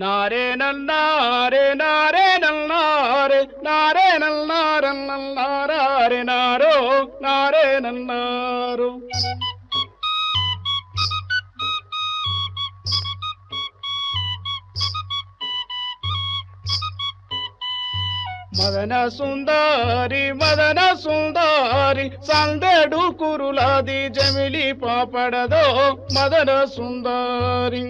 నారే నల్లారే నారే నల్లారే నారే నల్లారన్నారే నారో నారే నల్లారు మదన సుందరి సందడు కురులాది జమిలి పాపడదో మదన సుందరి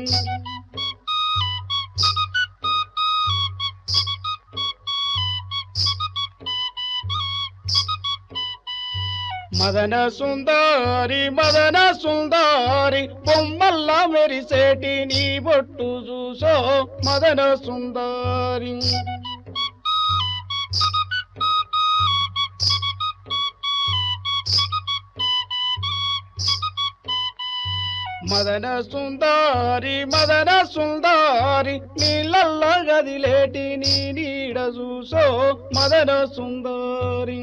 మదన సుందరి బొమ్మల్లా మెరిసేటి నీ బొట్టు చూసో మదన సుందరి మదన సుందరి నీళ్ళల్ల గదిలేటి నీ నీడ చూసో మదన సుందరి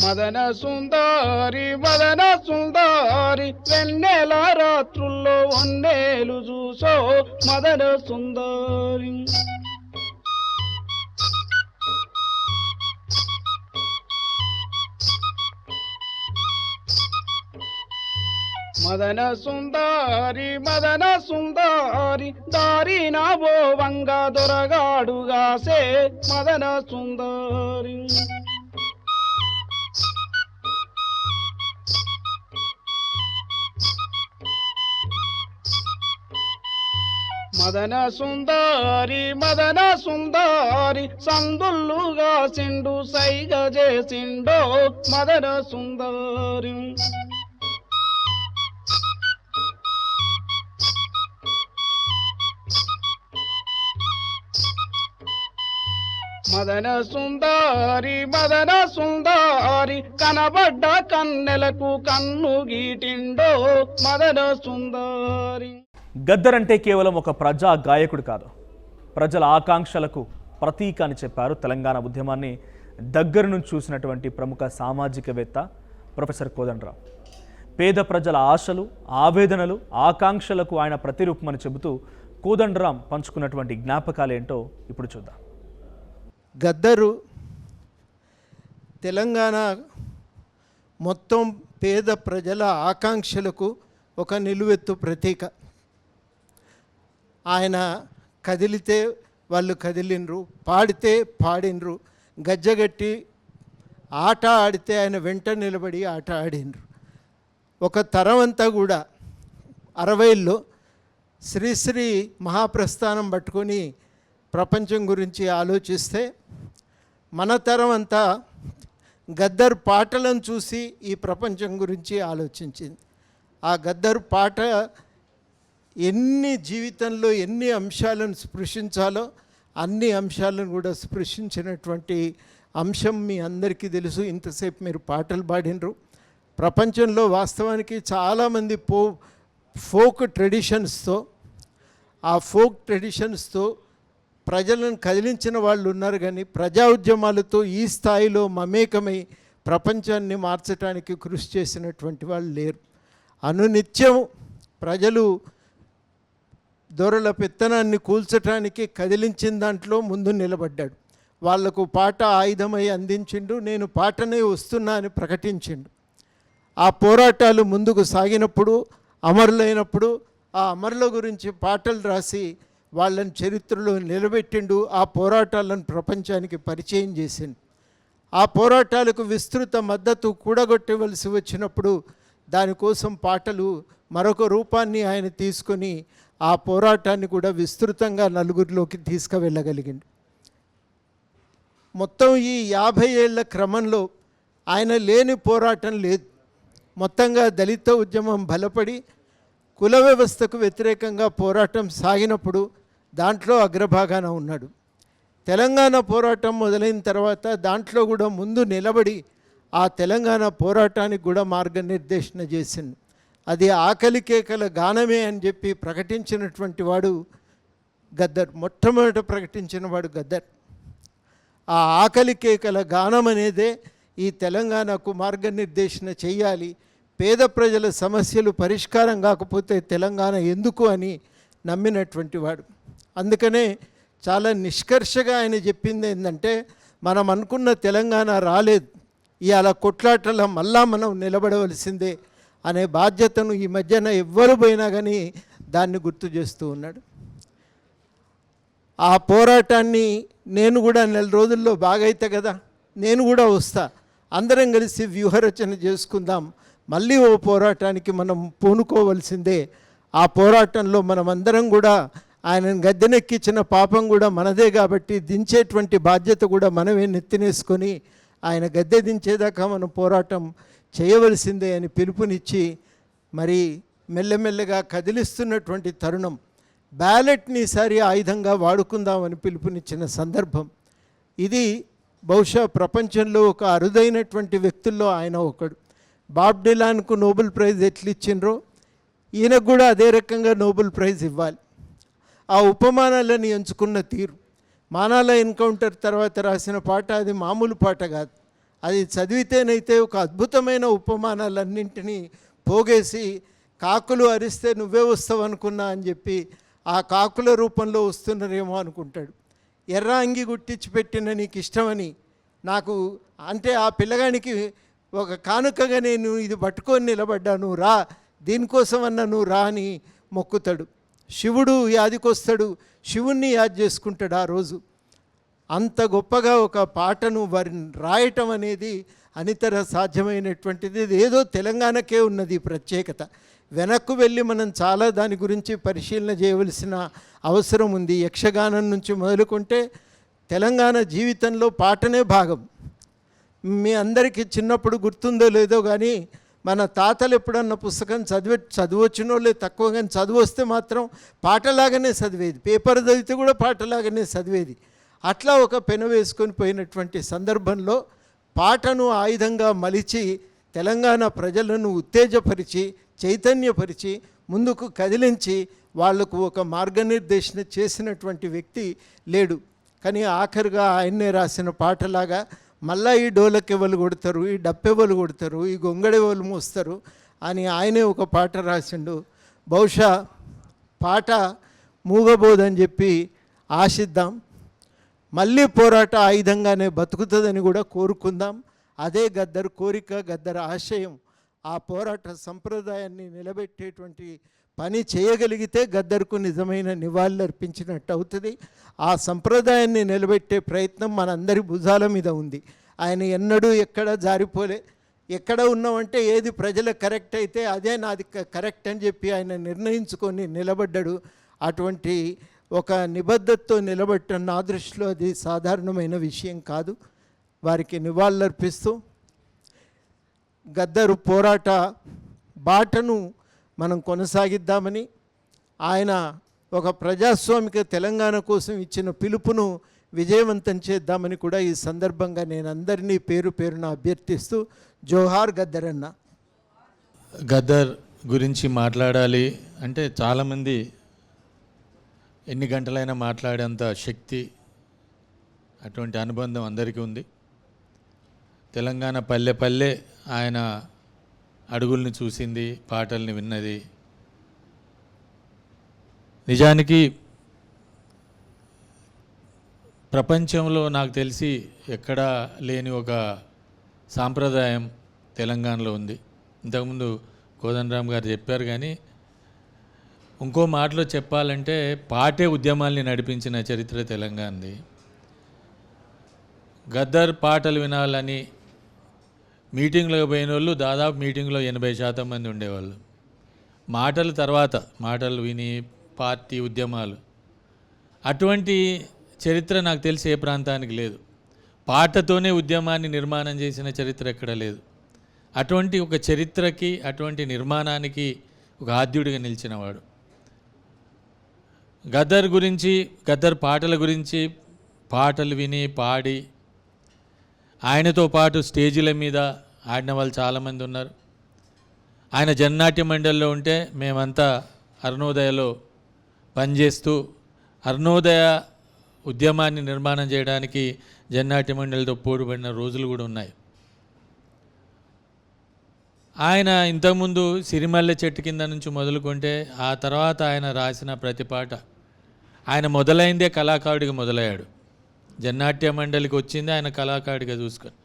మదన సుందరి వెన్నెల రాత్రుల్లో వన్నేలు చూసో మదన సుందరి మదన సుందరి దారి నా బోవంగా దొరగాడుగాసే మదన సుందరి మదన సుందరి సందుల్లుగా సిండు సైగ చేసిండో మదన సుందరి మదన సుందరి కనబడ్డ కన్నెలకు కన్ను గీటిండో మదన సుందరి. గద్దర్ అంటే కేవలం ఒక ప్రజా గాయకుడు కాదు, ప్రజల ఆకాంక్షలకు ప్రతీక అని చెప్పారు. తెలంగాణ ఉద్యమాన్ని దగ్గర నుంచి చూసినటువంటి ప్రముఖ సామాజికవేత్త ప్రొఫెసర్ కోదండరాం. పేద ప్రజల ఆశలు, ఆవేదనలు, ఆకాంక్షలకు ఆయన ప్రతిరూపమని చెబుతూ కోదండరాం పంచుకున్నటువంటి జ్ఞాపకాలేంటో ఇప్పుడు చూద్దాం. గద్దరు తెలంగాణ మొత్తం పేద ప్రజల ఆకాంక్షలకు ఒక నిలువెత్తు ప్రతీక. ఆయన కదిలితే వాళ్ళు కదిలినరు, పాడితే పాడినరు, గజ్జగట్టి ఆట ఆడితే ఆయన వెంట నిలబడి ఆట ఆడినరు. ఒక తరం అంతా కూడా 60లో శ్రీశ్రీ మహాప్రస్థానం పట్టుకొని ప్రపంచం గురించి ఆలోచిస్తే మన తరం అంతా గద్దర్ పాటలను చూసి ఈ ప్రపంచం గురించి ఆలోచించింది. ఆ గద్దర్ పాట జీవితంలో ఎన్ని అంశాలను స్పృశించాలో అన్ని అంశాలను కూడా స్పృశించినటువంటి అంశం మీ అందరికీ తెలుసు. ఇంతసేపు మీరు పాటలు పాడినరు. ప్రపంచంలో వాస్తవానికి చాలామంది ఫోక్ ట్రెడిషన్స్తో ప్రజలను కదిలించిన వాళ్ళు ఉన్నారు, కానీ ప్రజా ఉద్యమాలతో ఈ స్థాయిలో మమేకమై ప్రపంచాన్ని మార్చడానికి కృషి చేసినటువంటి వాళ్ళు లేరు. అనునిత్యం ప్రజలు దొరల పెత్తనాన్ని కూల్చడానికి కదిలించిన దాంట్లో ముందు నిలబడ్డాడు. వాళ్లకు పాట ఆయుధమై అందించిండు. నేను పాటనే వస్తున్నా అని ప్రకటించిండు. ఆ పోరాటాలు ముందుకు సాగినప్పుడు, అమరులైనప్పుడు ఆ అమరుల గురించి పాటలు రాసి వాళ్ళని చరిత్రలో నిలబెట్టిండు. ఆ పోరాటాలను ప్రపంచానికి పరిచయం చేసిండు. ఆ పోరాటాలకు విస్తృత మద్దతు కూడగొట్టవలసి వచ్చినప్పుడు దానికోసం పాటలు మరొక రూపాన్ని ఆయన తీసుకొని ఆ పోరాటాన్ని కూడా విస్తృతంగా నలుగురిలోకి తీసుకువెళ్ళగలిగిండు. మొత్తం ఈ 50 ఏళ్ల క్రమంలో ఆయన లేని పోరాటం లేదు. మొత్తంగా దళిత ఉద్యమం బలపడి కుల వ్యవస్థకు వ్యతిరేకంగా పోరాటం సాగినప్పుడు దాంట్లో అగ్రభాగాన ఉన్నాడు. తెలంగాణ పోరాటం మొదలైన తర్వాత దాంట్లో కూడా ముందు నిలబడి ఆ తెలంగాణ పోరాటానికి కూడా మార్గనిర్దేశన చేసింది. అది ఆకలి కేకల గానమే అని చెప్పి ప్రకటించినటువంటి వాడు గద్దర్. మొట్టమొదట ప్రకటించిన వాడు గద్దర్. ఆ ఆకలి కేకల గానం అనేదే ఈ తెలంగాణకు మార్గనిర్దేశన చేయాలి, పేద ప్రజల సమస్యలు పరిష్కారం కాకపోతే తెలంగాణ ఎందుకు అని నమ్మినటువంటి వాడు. అందుకనే చాలా నిష్కర్షగా ఆయన చెప్పింది ఏంటంటే, మనం అనుకున్న తెలంగాణ రాలేదు, ఇవాళ కొట్లాటల మళ్ళా మనం నిలబడవలసిందే అనే బాధ్యతను ఈ మధ్యన ఎవ్వరు పోయినా కానీ దాన్ని గుర్తు చేస్తూ ఉన్నాడు. ఆ పోరాటాన్ని నేను కూడా నెల రోజుల్లో బాగైతే కదా నేను కూడా వస్తా, అందరం కలిసి వ్యూహరచన చేసుకుందాం, మళ్ళీ ఓ పోరాటానికి మనం పూనుకోవలసిందే, ఆ పోరాటంలో మనమందరం కూడా ఆయనను గద్దెనెక్కించిన పాపం కూడా మనదే కాబట్టి దించేటువంటి బాధ్యత కూడా మనమే నెత్తినేసుకొని ఆయన గద్దె దించేదాకా మనం పోరాటం చేయవలసిందే అని పిలుపునిచ్చి మరి మెల్లమెల్లగా కదిలిస్తున్నటువంటి తరుణం, బ్యాలెట్ని ఈసారి ఆయుధంగా వాడుకుందామని పిలుపునిచ్చిన సందర్భం ఇది. బహుశా ప్రపంచంలో ఒక అరుదైనటువంటి వ్యక్తుల్లో ఆయన ఒకడు. బాబ్ డిలాన్కు నోబెల్ ప్రైజ్ ఎట్లు ఇచ్చిండ్రో ఈయనకు కూడా అదే రకంగా నోబెల్ ప్రైజ్ ఇవ్వాలి. ఆ ఉపమానాలను ఎంచుకున్న తీరు, మానాల ఎన్కౌంటర్ తర్వాత రాసిన పాట అది మామూలు పాట కాదు, అది చదివితేనైతే ఒక అద్భుతమైన ఉపమానాలన్నింటినీ పోగేసి, కాకులు అరిస్తే నువ్వే వస్తావు అనుకున్నా అని చెప్పి ఆ కాకుల రూపంలో వస్తున్నారేమో అనుకుంటాడు. ఎర్ర అంగి గుట్టించి పెట్టిన నీకు ఇష్టమని నాకు అంటే ఆ పిల్లగానికి ఒక కానుకగా నేను ఇది పట్టుకొని నిలబడ్డాను, రా దీనికోసమన్నా నువ్వు రా అని మొక్కుతాడు. శివుడు యాదికొస్తాడు, శివుణ్ణి యాద్ చేసుకుంటాడు ఆ రోజు. అంత గొప్పగా ఒక పాటను వారిని రాయటం అనేది అనితర సాధ్యమైనటువంటిది. ఇది ఏదో తెలంగాణకే ఉన్నది ఈ ప్రత్యేకత. వెనక్కు వెళ్ళి మనం చాలా దాని గురించి పరిశీలన చేయవలసిన అవసరం ఉంది. యక్షగానం నుంచి మొదలుకుంటే తెలంగాణ జీవితంలో పాటనే భాగం. మీ అందరికీ చిన్నప్పుడు గుర్తుందో లేదో కానీ మన తాతలు ఎప్పుడన్నా పుస్తకం చదవచ్చునో లేదు తక్కువ, కానీ చదువు వస్తే మాత్రం పాటలాగానే చదివేది, పేపర్ చదివితే కూడా పాటలాగానే చదివేది. అట్లా ఒక పెన వేసుకొని పోయినటువంటి సందర్భంలో పాటను ఆయుధంగా మలిచి తెలంగాణ ప్రజలను ఉత్తేజపరిచి చైతన్యపరిచి ముందుకు కదిలించి వాళ్లకు ఒక మార్గనిర్దేశన చేసినటువంటి వ్యక్తి లేడు. కానీ ఆఖరిగా ఆయన్నే రాసిన పాటలాగా మళ్ళా ఈ డోలకెవలు కొడతారు, ఈ డప్పెవలు కొడతారు, ఈ గొంగడెవలు మోస్తారు అని ఆయనే ఒక పాట రాసిండు. బహుశా పాట మూగబోదని చెప్పి ఆశిద్దాం. మళ్ళీ పోరాట ఆయుధంగానే బతుకుతుందని కూడా కోరుకుందాం. అదే గద్దర్ కోరిక, గద్దర్ ఆశయం. ఆ పోరాట సంప్రదాయాన్ని నిలబెట్టేటువంటి పని చేయగలిగితే గద్దర్కు నిజమైన నివాళులు అర్పించినట్టు అవుతుంది. ఆ సంప్రదాయాన్ని నిలబెట్టే ప్రయత్నం మనందరి భుజాల మీద ఉంది. ఆయన ఎన్నడూ ఎక్కడ జారిపోలే. ఎక్కడ ఉన్నామంటే ఏది ప్రజలకు కరెక్ట్ అయితే అదే నాది కరెక్ట్ అని చెప్పి ఆయన నిర్ణయించుకొని నిలబడ్డాడు. అటువంటి ఒక నిబద్ధతతో నిలబడటం నా దృష్టిలో అది సాధారణమైన విషయం కాదు. వారికి నివాళులర్పిస్తూ గద్దరు పోరాట బాటను మనం కొనసాగిద్దామని, ఆయన ఒక ప్రజాస్వామిక తెలంగాణ కోసం ఇచ్చిన పిలుపును విజయవంతం చేద్దామని కూడా ఈ సందర్భంగా నేను అందరినీ పేరు పేరున అభ్యర్థిస్తూ జోహార్ గద్దర్ అన్న. గద్దర్ గురించి మాట్లాడాలి అంటే చాలామంది ఎన్ని గంటలైనా మాట్లాడేంత శక్తి, అటువంటి అనుబంధం అందరికీ ఉంది. తెలంగాణ పల్లె పల్లె ఆయన అడుగుల్ని చూసింది, పాటల్ని విన్నది. నిజానికి ప్రపంచంలో నాకు తెలిసి ఎక్కడా లేని ఒక సాంప్రదాయం తెలంగాణలో ఉంది. ఇంతకుముందు కోదండరామ్ గారు చెప్పారు, కానీ ఇంకో మాటలో చెప్పాలంటే పాటే ఉద్యమాల్ని నడిపించిన చరిత్ర తెలంగాణది. గద్దర్ పాటలు వినాలని మీటింగ్లకు పోయిన వాళ్ళు దాదాపు మీటింగ్లో 80% మంది ఉండేవాళ్ళు. మాటలు తర్వాత మాటలు విని పార్టీ ఉద్యమాలు, అటువంటి చరిత్ర నాకు తెలిసి ఏ ప్రాంతానికి లేదు. పాటతోనే ఉద్యమాన్ని నిర్మాణం చేసిన చరిత్ర ఎక్కడ లేదు. అటువంటి ఒక చరిత్రకి, అటువంటి నిర్మాణానికి ఒక ఆద్యుడిగా నిలిచినవాడు. గద్దర్ గురించి, గద్దర్ పాటల గురించి పాటలు విని పాడి ఆయనతో పాటు స్టేజీల మీద ఆడిన వాళ్ళు చాలామంది ఉన్నారు. ఆయన జననాట్య మండలిలో ఉంటే మేమంతా అరుణోదయలో పనిచేస్తూ అరుణోదయ ఉద్యమాన్ని నిర్మాణం చేయడానికి జననాట్య మండలితో పోరుపడిన రోజులు కూడా ఉన్నాయి. ఆయన ఇంతకుముందు సిరిమల్లె చెట్టు కింద నుంచి మొదలుకుంటే ఆ తర్వాత ఆయన రాసిన ప్రతి పాట, ఆయన మొదలైందే కళాకారుడిగా మొదలయ్యాడు. జన్నాట్య మండలికి వచ్చింది ఆయన కళాకారుడిగా చూసుకొని.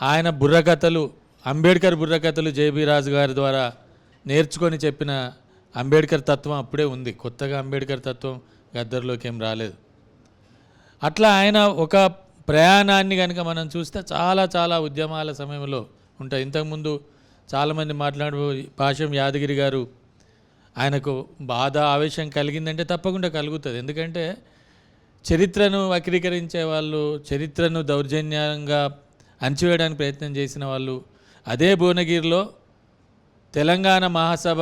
ఆయన బుర్రకథలు, అంబేద్కర్ బుర్రకథలు జేబీ రాజు గారి ద్వారా నేర్చుకొని చెప్పిన అంబేద్కర్ తత్వం అప్పుడే ఉంది. కొత్తగా అంబేద్కర్ తత్వం గద్దర్లోకి ఏం రాలేదు. అట్లా ఆయన ఒక ప్రయాణాన్ని కనుక మనం చూస్తే చాలా చాలా ఉద్యమాల సమయంలో ఉంటాయి. ఇంతకుముందు చాలామంది పాశం యాదగిరి గారు, ఆయనకు బాధ ఆవేశం కలిగిందంటే తప్పకుండా కలుగుతుంది. ఎందుకంటే చరిత్రను వక్రీకరించే వాళ్ళు, చరిత్రను దౌర్జన్యంగా అణచివేయడానికి ప్రయత్నం చేసిన వాళ్ళు అదే భువనగిరిలో తెలంగాణ మహాసభ,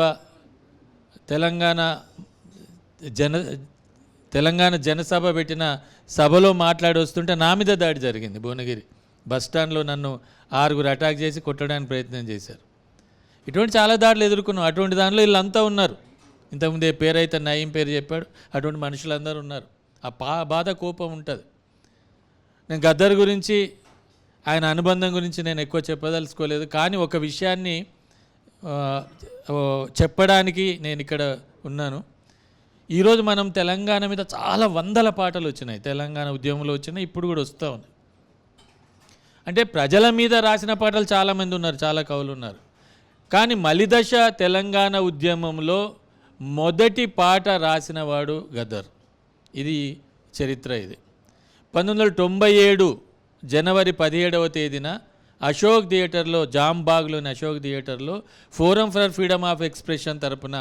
తెలంగాణ జనసభ పెట్టిన సభలో మాట్లాడి వస్తుంటే నా మీద దాడి జరిగింది. భువనగిరి బస్టాండ్లో నన్ను 6 అటాక్ చేసి కొట్టడానికి ప్రయత్నం చేశారు. ఇటువంటి చాలా దాడులు ఎదుర్కొన్నాం. అటువంటి దానిలో వీళ్ళంతా ఉన్నారు. ఇంతకుముందే పేరైతే నయీం పేరు చెప్పాడు, అటువంటి మనుషులందరూ ఉన్నారు. ఆ బాధ కోపం ఉంటుంది. నేను గద్దర్ గురించి, ఆయన అనుబంధం గురించి నేను ఎక్కువ చెప్పదలుచుకోలేదు. కానీ ఒక విషయాన్ని చెప్పడానికి నేను ఇక్కడ ఉన్నాను. ఈరోజు మనం తెలంగాణ మీద చాలా వందల పాటలు వచ్చినాయి, తెలంగాణ ఉద్యమంలో వచ్చినాయి, ఇప్పుడు కూడా వస్తూ ఉన్నాయి. అంటే ప్రజల మీద రాసిన పాటలు చాలామంది ఉన్నారు, చాలా కవులు ఉన్నారు. కానీ మలిదశ తెలంగాణ ఉద్యమంలో మొదటి పాట రాసినవాడు గద్దర్. ఇది చరిత్ర. ఇది 1997 జనవరి 17వ తేదీన అశోక్ థియేటర్లో, జాంబాగ్లోని అశోక్ థియేటర్లో forum for freedom of expression తరపున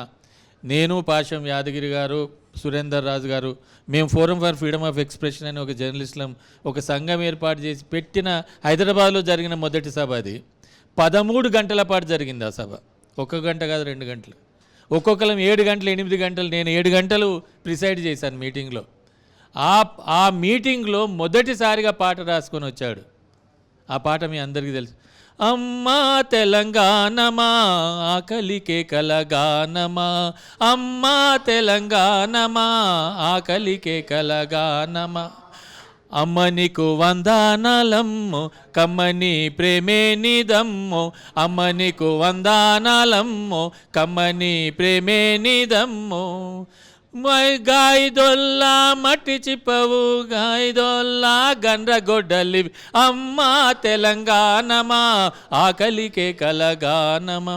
నేను, పాశం యాదగిరి గారు, సురేందర్ రాజు గారు, మేము forum for freedom of expression అని ఒక జర్నలిస్టులం ఒక సంఘం ఏర్పాటు చేసి పెట్టిన హైదరాబాద్లో జరిగిన మొదటి సభ అది. 13 గంటల పాటు జరిగింది ఆ సభ. 1 గంట కాదు, 2 గంటలు. ఒక్కొక్కరం 7 గంటలు, 8 గంటలు. నేను 7 గంటలు ప్రిసైడ్ చేశాను మీటింగ్లో. ఆ మీటింగ్లో మొదటిసారిగా పాట రాసుకొని వచ్చాడు. ఆ పాట మీ అందరికీ తెలుసు. అమ్మా తెలంగాణమా ఆకలికే కలగానమా, అమ్మా తెలంగాణమా ఆకలికే కలగానమా, అమ్మ నీకు వందనాలమ్మో కమ్మని ప్రేమే నిదమ్మో, అమ్మ నీకు వందనాలమ్మో కమ్మని ప్రేమే నిదమ్మో, గాయదొల్లా మట్టి చిప్పవు గాయదొల్లా గండ్రగొడ్డలివి, అమ్మా తెలంగాణమా ఆకలికే కలగానమా.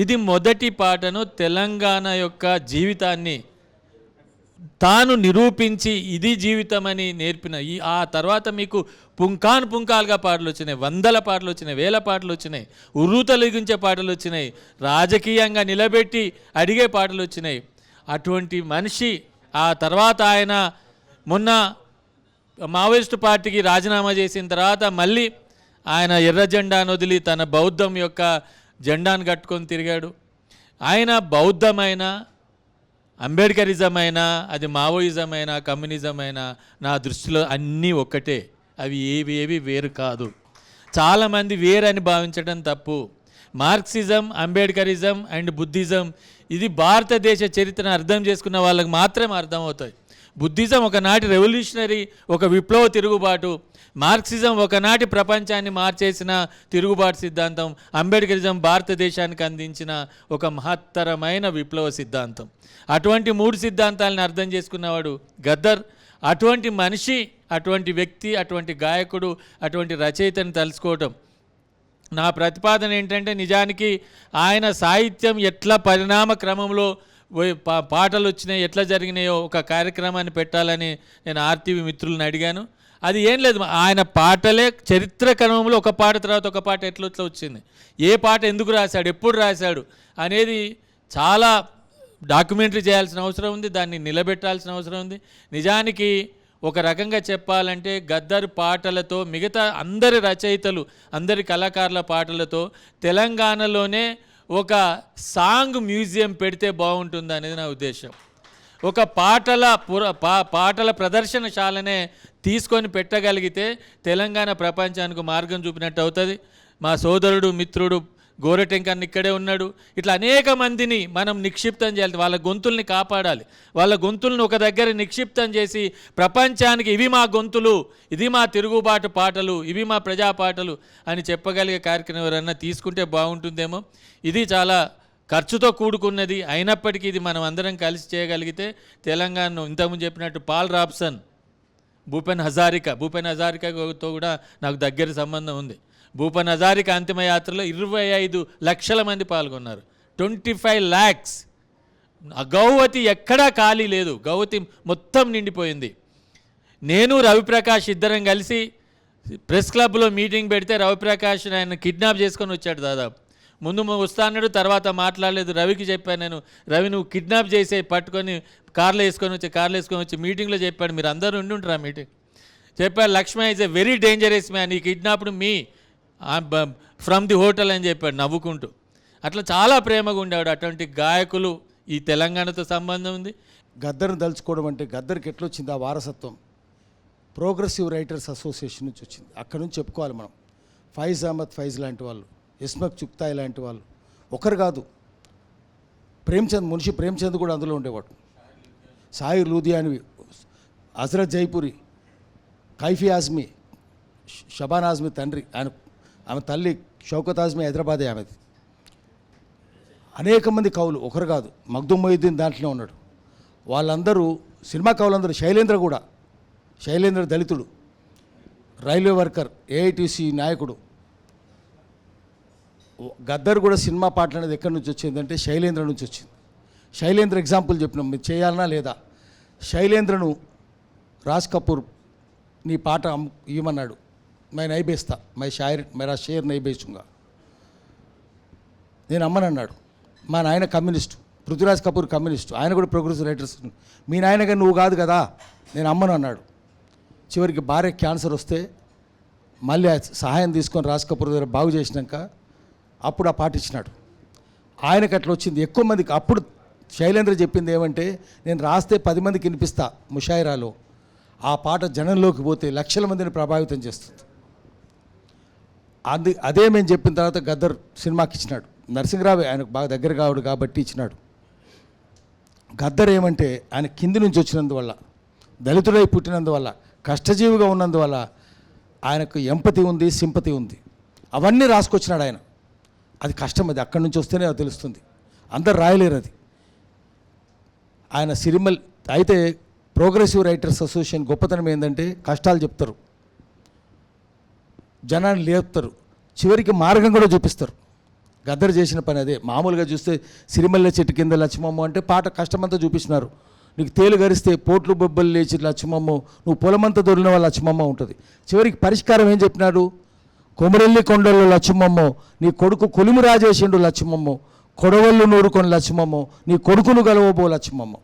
ఇది మొదటి పాటను తెలంగాణ యొక్క జీవితాన్ని తాను నిరూపించి ఇది జీవితమని నేర్పిన ఆ తర్వాత మీకు పుంకాలుగా పాటలు వచ్చినాయి, వందల పాటలు వచ్చినాయి, వేల పాటలు వచ్చినాయి, ఉర్రూతలిగించే పాటలు వచ్చినాయి, రాజకీయంగా నిలబెట్టి అడిగే పాటలు వచ్చినాయి. అటువంటి మనిషి ఆ తర్వాత ఆయన మొన్న మావోయిస్టు పార్టీకి రాజీనామా చేసిన తర్వాత మళ్ళీ ఆయన ఎర్ర జెండాను వదిలి తన బౌద్ధం యొక్క జెండాను కట్టుకొని తిరిగాడు. ఆయన బౌద్ధమైన, అంబేద్కరిజం అయినా, అది మావోయిజం అయినా, కమ్యూనిజం అయినా నా దృష్టిలో అన్నీ ఒక్కటే. అవి ఏవి వేరు కాదు. చాలామంది వేరని భావించడం తప్పు. మార్క్సిజం, అంబేద్కరిజం అండ్ బుద్ధిజం ఇది భారతదేశ చరిత్రను అర్థం చేసుకున్న వాళ్ళకి మాత్రమే అర్థమవుతాయి. బుద్ధిజం ఒకనాటి రెవల్యూషనరీ, ఒక విప్లవ తిరుగుబాటు. మార్క్సిజం ఒకనాటి ప్రపంచాన్ని మార్చేసిన తిరుగుబాటు సిద్ధాంతం. అంబేద్కరిజం భారతదేశానికి అందించిన ఒక మహత్తరమైన విప్లవ సిద్ధాంతం. అటువంటి 3 సిద్ధాంతాలను అర్థం చేసుకున్నవాడు గద్దర్. అటువంటి మనిషి, అటువంటి వ్యక్తి, అటువంటి గాయకుడు, అటువంటి రచయితని తలుచుకోవటం నా ప్రతిపాదన ఏంటంటే, నిజానికి ఆయన సాహిత్యం ఎట్లా పరిణామ క్రమంలో పాటలు వచ్చినాయి, ఎట్లా జరిగినాయో ఒక కార్యక్రమాన్ని పెట్టాలని నేను ఆర్టీవీ మిత్రులను అడిగాను. అది ఏం లేదు, ఆయన పాటలే చరిత్ర క్రమంలో ఒక పాట తర్వాత ఒక పాట ఎట్లా వచ్చింది, ఏ పాట ఎందుకు రాశాడు, ఎప్పుడు రాశాడు అనేది చాలా డాక్యుమెంటరీ చేయాల్సిన అవసరం ఉంది, దాన్ని నిలబెట్టాల్సిన అవసరం ఉంది. నిజానికి ఒక రకంగా చెప్పాలంటే గద్దర్ పాటలతో మిగతా అందరి రచయితలు, అందరి కళాకారుల పాటలతో తెలంగాణలోనే ఒక సాంగ్ మ్యూజియం పెడితే బాగుంటుంది అనేది నా ఉద్దేశం. ఒక పాటల ప్రదర్శనశాలనే తీసుకొని పెట్టగలిగితే తెలంగాణ ప్రపంచానికి మార్గం చూపినట్టు అవుతుంది. మా సోదరుడు, మిత్రుడు గోరటెంకన్న ఇక్కడే ఉన్నాడు. ఇట్లా అనేక మందిని మనం నిక్షిప్తం చేయాలి, వాళ్ళ గొంతుల్ని కాపాడాలి. వాళ్ళ గొంతుల్ని ఒక దగ్గర నిక్షిప్తం చేసి ప్రపంచానికి ఇవి మా గొంతులు, ఇది మా తిరుగుబాటు పాటలు, ఇవి మా ప్రజా పాటలు అని చెప్పగలిగే కార్యక్రమం ఎవరన్నా తీసుకుంటే బాగుంటుందేమో. ఇది చాలా ఖర్చుతో కూడుకున్నది, అయినప్పటికీ ఇది మనం అందరం కలిసి చేయగలిగితే తెలంగాణను ఇంతకుముందు చెప్పినట్టు పాల్ రాబ్సన్, భూపెన్ హజారికాతో కూడా నాకు దగ్గర సంబంధం ఉంది. భూపెన్ హజారికా అంతిమయాత్రలో 25 లక్షల మంది పాల్గొన్నారు, 25 lakhs. గౌహతి ఎక్కడా ఖాళీ లేదు, గౌహతి మొత్తం నిండిపోయింది. నేను రవిప్రకాష్ ఇద్దరం కలిసి ప్రెస్ క్లబ్లో మీటింగ్ పెడితే రవిప్రకాష్ ఆయన కిడ్నాప్ చేసుకొని వచ్చాడు. దాదాపు ముందు వస్తా అన్నాడు, తర్వాత మాట్లాడలేదు. రవికి చెప్పాను నేను, రవి నువ్వు కిడ్నాప్ చేసే పట్టుకొని కార్లో వేసుకొని వచ్చి మీటింగ్లో చెప్పాడు. మీరు అందరూ ఉండి ఉంటారు ఆ మీటింగ్. చెప్పాడు, Lakshman is a very dangerous man, he kidnapped me from the hotel అని చెప్పాడు నవ్వుకుంటూ. అట్లా చాలా ప్రేమగా ఉండేవాడు. అటువంటి గాయకులు ఈ తెలంగాణతో సంబంధం ఉంది. గద్దర్ని దలుచుకోవడం అంటే గద్దర్కి ఎట్లొచ్చింది ఆ వారసత్వం? ప్రోగ్రెసివ్ రైటర్స్ అసోసియేషన్ నుంచి వచ్చింది. అక్కడ నుంచి చెప్పుకోవాలి మనం. ఫైజ్ అహ్మద్ ఫైజ్ లాంటి వాళ్ళు, ఇస్మత్ చుక్తాయి లాంటి వాళ్ళు, ఒకరు కాదు, మున్షి ప్రేమ్చంద్ కూడా అందులో ఉండేవాడు. సాయి లూధియాని, హజరత్ జైపూరి, కైఫీ ఆజ్మీ, షబాన్ ఆజ్మీ తండ్రి, ఆమె తల్లి షౌకత్ ఆజ్మీ హైదరాబాదే ఆమెది. అనేక మంది కవులు, ఒకరు కాదు. మగ్దుమ్ మొయిద్దీన్ దాంట్లో ఉన్నాడు. వాళ్ళందరూ సినిమా కవులందరూ. శైలేంద్ర దళితుడు, రైల్వే వర్కర్, ఏఐటీసీ నాయకుడు. గద్దర్ కూడా సినిమా పాటలు అనేది ఎక్కడి నుంచి వచ్చిందంటే శైలేంద్ర నుంచి వచ్చింది. శైలేంద్ర ఎగ్జాంపుల్ చెప్పినాం, మీరు చేయాలన్నా లేదా? శైలేంద్రను రాజ్ కపూర్ నీ పాట ఇవ్వమన్నాడు. మై నై బేస్తా, మేరా షేర్ నై బేచుంగా, నేను అమ్మనన్నాడు. మా నాయన కమ్యూనిస్టు, పృథ్వీరాజ్ కపూర్ కమ్యూనిస్టు, ఆయన కూడా ప్రోగ్రెసివ్ రైటర్స్. మీ నాయనగా నువ్వు కాదు కదా, నేను అమ్మను అన్నాడు. చివరికి భార్య క్యాన్సర్ వస్తే మళ్ళీ సహాయం తీసుకొని రాజ్ కపూర్ దగ్గర బాగు చేసినాక అప్పుడు ఆ పాట ఇచ్చినాడు. ఆయనకు అట్లా వచ్చింది. ఎక్కువ మందికి అప్పుడు శైలేంద్ర చెప్పింది ఏమంటే, నేను రాస్తే 10 మందికి వినిపిస్తా ముషాయిరాలో, ఆ పాట జనంలోకి పోతే లక్షల మందిని ప్రభావితం చేస్తుంది. అదే మేము చెప్పిన తర్వాత గద్దర్ సినిమాకి ఇచ్చినాడు. నరసింహరావు ఆయనకు బాగా దగ్గర కావడు కాబట్టి ఇచ్చినాడు. గద్దర్ ఏమంటే, ఆయన కింది నుంచి వచ్చినందువల్ల, దళితుడై పుట్టినందువల్ల, కష్టజీవిగా ఉన్నందువల్ల ఆయనకు ఎంపతి ఉంది, సింపతి ఉంది. అవన్నీ రాసుకొచ్చినాడు ఆయన. అది కష్టం, అది అక్కడి నుంచి వస్తేనే అది తెలుస్తుంది. అందరు రాయలేరు అది. ఆయన సిరిమల్ అయితే ప్రోగ్రెసివ్ రైటర్స్ అసోసియేషన్ గొప్పతనం ఏంటంటే కష్టాలు చెప్తారు, జనాన్ని లేపుతారు, చివరికి మార్గం కూడా చూపిస్తారు. గద్దర్ చేసిన పని అదే. మామూలుగా చూస్తే సిరిమల్లె చెట్టు కింద లక్ష్మమ్మ అంటే పాట కష్టమంతా చూపిస్తున్నారు. నీకు తేలు గరిస్తే పోట్లు బొబ్బలు లేచి లక్ష్మమ్మ, నువ్వు పొలమంతా దొరికిన వాళ్ళ లక్ష్మమ్మ ఉంటుంది. చివరికి పరిష్కారం ఏం చెప్పినాడు? కొమరెల్లి కొండల్లో లక్ష్మమ్మ, నీ కొడుకు కొలిమి రాజేసిండు లక్ష్మమ్మ, కొడవళ్ళు నూరుకొని లక్ష్మమ్మ, నీ కొడుకును గలవబో లక్ష్మమ్మ.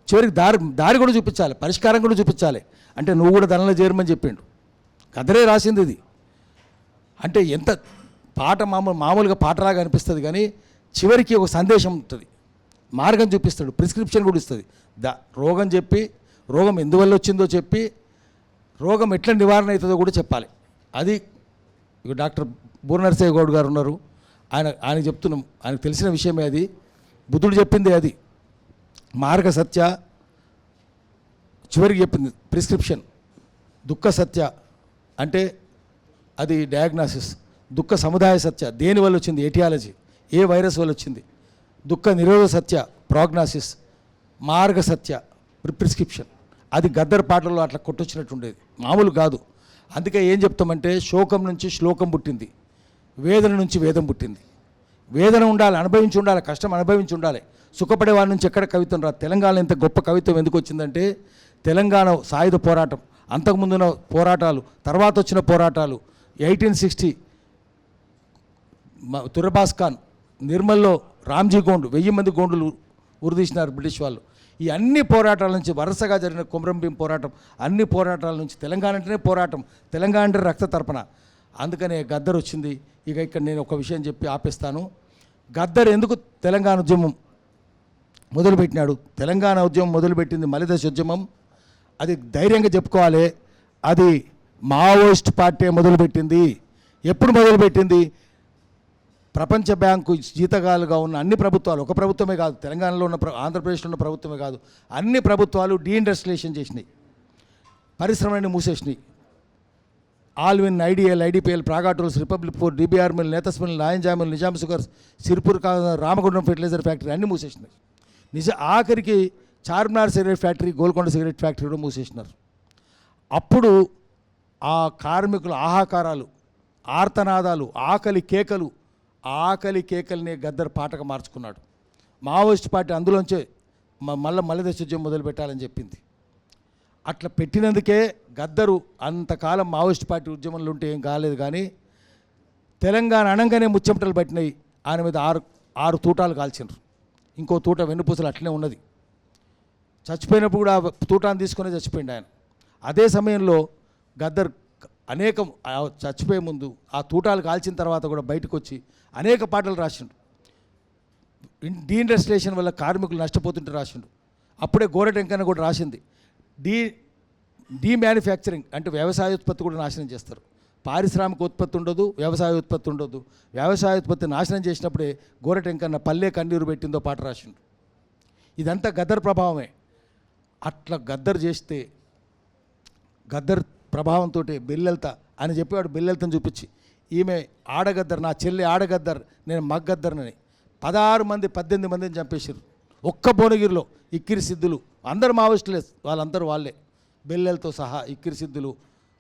చివరికి దారి కూడా చూపించాలి, పరిష్కారం కూడా చూపించాలి. అంటే నువ్వు కూడా దానిలో చేరమని చెప్పిండు. గద్దరే రాసింది ఇది. అంటే ఎంత పాట మామూలుగా పాటలాగా అనిపిస్తుంది, కానీ చివరికి ఒక సందేశం ఉంటుంది, మార్గం చూపిస్తాడు, ప్రిస్క్రిప్షన్ కూడా ఇస్తుంది. రోగం చెప్పి, రోగం ఎందువల్ల వచ్చిందో చెప్పి, రోగం ఎట్లా నివారణ అవుతుందో కూడా చెప్పాలి. అది ఇక డాక్టర్ బూర్నరసయ్య గౌడ్ గారు ఉన్నారు, ఆయన చెప్తున్నాం, ఆయనకు తెలిసిన విషయమే అది. బుద్ధుడు చెప్పింది అది. మార్గ సత్య చివరికి చెప్పింది ప్రిస్క్రిప్షన్. దుఃఖ సత్య అంటే అది డయాగ్నాసిస్. దుఃఖ సముదాయ సత్య దేని వల్ల వచ్చింది, ఎటియాలజీ, ఏ వైరస్ వల్ల వచ్చింది. దుఃఖ నిరోధ సత్య ప్రోగ్నాసిస్. మార్గ సత్య ప్రిస్క్రిప్షన్. అది గద్దర్ పాటల్లో అట్లా కొట్టొచ్చినట్టు ఉండేది, మామూలు కాదు. అందుకే ఏం చెప్తామంటే, శోకం నుంచి శ్లోకం పుట్టింది, వేదన నుంచి వేదం పుట్టింది. వేదన ఉండాలి, అనుభవించి ఉండాలి, కష్టం అనుభవించి ఉండాలి. సుఖపడే వారి నుంచి ఎక్కడ కవిత్వం రాదు. తెలంగాణలో ఇంత గొప్ప కవిత్వం ఎందుకు వచ్చిందంటే, తెలంగాణ సాయుధ పోరాటం, అంతకుముందున్న పోరాటాలు, తర్వాత వచ్చిన పోరాటాలు, 1860 తురబాస్ ఖాన్, నిర్మల్లో రామ్జీ గోండ్, 1000 మంది గోండులు ఉరిదీసినారు బ్రిటిష్ వాళ్ళు. ఈ అన్ని పోరాటాల నుంచి వరుసగా జరిగిన కొమరం భీం పోరాటం, అన్ని పోరాటాల నుంచి తెలంగాణ అంటేనే పోరాటం, తెలంగాణ అంటే రక్త తర్పణ. అందుకనే గద్దర్ వచ్చింది. ఇక ఇక్కడ నేను ఒక విషయం చెప్పి ఆపేస్తాను. గద్దర్ ఎందుకు తెలంగాణ ఉద్యమం మొదలుపెట్టినాడు? తెలంగాణ ఉద్యమం మొదలుపెట్టింది మలిదశ ఉద్యమం. అది ధైర్యంగా చెప్పుకోవాలి, అది మావోయిస్ట్ పార్టీ మొదలుపెట్టింది. ఎప్పుడు మొదలుపెట్టింది? ప్రపంచ బ్యాంకు జీతగాలుగా ఉన్న అన్ని ప్రభుత్వాలు, ఒక ప్రభుత్వమే కాదు, తెలంగాణలో ఉన్న ఆంధ్రప్రదేశ్లో ఉన్న ప్రభుత్వమే కాదు, అన్ని ప్రభుత్వాలు డీఇండస్ట్రియలైజేషన్ చేసినాయి, పరిశ్రమలని మూసేసినాయి. Allwyn, IDL, IDPL, Praga tools, republic forge, DBR mill, నేతస్ మిల్, లాయన్ జామిల్, Nizam sugars, Sirpur Ramagundam fertiliser factory అన్నీ మూసేసినాయి. ఆఖరికి Charminar cigarette factory, Golconda cigarette factory కూడా మూసేసినారు. అప్పుడు ఆ కార్మికుల ఆహాకారాలు, ఆర్తనాదాలు, ఆకలి కేకల్ని గద్దర్ పాటగా మార్చుకున్నాడు. మావోయిస్ట్ పార్టీ అందులోంచే మళ్ళీ దశోద్యమం మొదలు పెట్టాలని చెప్పింది. అట్లా పెట్టినందుకే గద్దరు అంతకాలం మావోయిస్ట్ పార్టీ ఉద్యమంలో ఉంటే ఏం కాలేదు. కానీ తెలంగాణ అనంగానే ముచ్చెమటలు పట్టినాయి. ఆయన మీద ఆరు తూటాలు కాల్చినారు. ఇంకో తూట వెన్నుపూసలు అట్లనే ఉన్నది. చచ్చిపోయినప్పుడు కూడా తూటాన్ని తీసుకునే చచ్చిపోయింది ఆయన. అదే సమయంలో గద్దర్ అనేకం చచ్చిపోయే ముందు ఆ తూటాలు కాల్చిన తర్వాత కూడా బయటకు వచ్చి అనేక పాటలు రాసిండు. డీఇండస్ట్రియలైజేషన్ వల్ల కార్మికులు నష్టపోతుంటే రాసిండు. అప్పుడే గోరటెంకన్న కూడా రాసింది, మ్యానుఫ్యాక్చరింగ్ అంటే వ్యవసాయోత్పత్తి కూడా నాశనం చేస్తారు. పారిశ్రామిక ఉత్పత్తి ఉండదు, వ్యవసాయ ఉత్పత్తి ఉండదు. వ్యవసాయ ఉత్పత్తి నాశనం చేసినప్పుడే గోరటెంకన్న పల్లె కన్నీరు పెట్టిందో పాట రాసిండు. ఇదంతా గద్దర్ ప్రభావమే. అట్లా గద్దర్ చేస్తే గద్దర్ ప్రభావంతో బెల్లెల్త అని చెప్పేవాడు. బెల్లెల్తను చూపించి ఈమె ఆడగద్దర్, నా చెల్లి ఆడగద్దర్, నేను మగ్గద్దర్నని 16 మంది 18 మందిని చంపేసారు ఒక్క భువనగిరిలో. ఇక్కిరి సిద్ధులు అందరు మావోయిస్టులే, వాళ్ళే బెల్లెలతో సహా. ఇక్కిరి సిద్ధులు,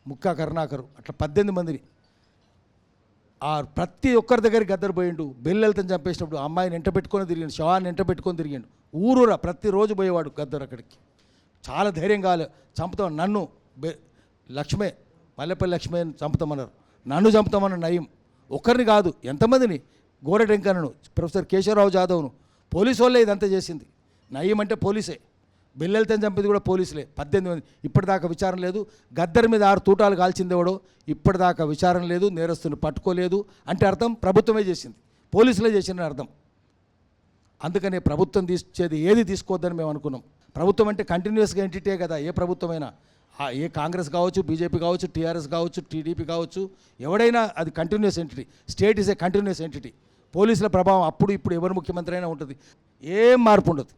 ముక్కా కరుణాకరు, అట్లా 18 మందిని. ప్రతి ఒక్కరి దగ్గరికి గద్దర్ పోయిండు. బెల్లెలతను చంపేసినప్పుడు అమ్మాయిని ఎంట పెట్టుకొని తిరిగాడు, శవాన్ని ఎంట పెట్టుకొని తిరిగాడు. ఊరూరా ప్రతిరోజు పోయేవాడు గద్దర్ అక్కడికి. చాలా ధైర్యం కావాలి. చంపుతాం నన్ను, లక్ష్మే, మల్లెపల్లి లక్ష్మే చంపుతామన్నారు. నన్ను చంపుతామన్నారు నయం. ఒక్కరిని కాదు, ఎంతమందిని, గోరటెంకన్నను, ప్రొఫెసర్ కేశవరావు జాదవ్ను. పోలీసు వాళ్ళే ఇదంతా చేసింది. నయం అంటే పోలీసే. బెల్లెలతను చంపింది కూడా పోలీసులే. 18 మంది. ఇప్పటిదాకా విచారణ లేదు. గద్దర్ మీద 6 తూటాలు కాల్చిందేవాడో ఇప్పటిదాకా విచారణ లేదు. నేరస్తుని పట్టుకోలేదు. అంటే అర్థం ప్రభుత్వమే చేసింది, పోలీసులే చేసిందని అర్థం. అందుకనే ప్రభుత్వం ఏది తీసుకోవద్దని మేము అనుకున్నాం. ప్రభుత్వం అంటే కంటిన్యూస్గా ఎంటిటీ కదా. ఏ ప్రభుత్వమైనా, ఏ కాంగ్రెస్ కావచ్చు, బీజేపీ కావచ్చు, టీఆర్ఎస్ కావచ్చు, టీడీపీ కావచ్చు, ఎవడైనా అది continuous entity. State is a continuous entity. పోలీసుల ప్రభావం అప్పుడు ఇప్పుడు ఎవరు ముఖ్యమంత్రి అయినా ఉంటుంది, ఏం మార్పు ఉండదు.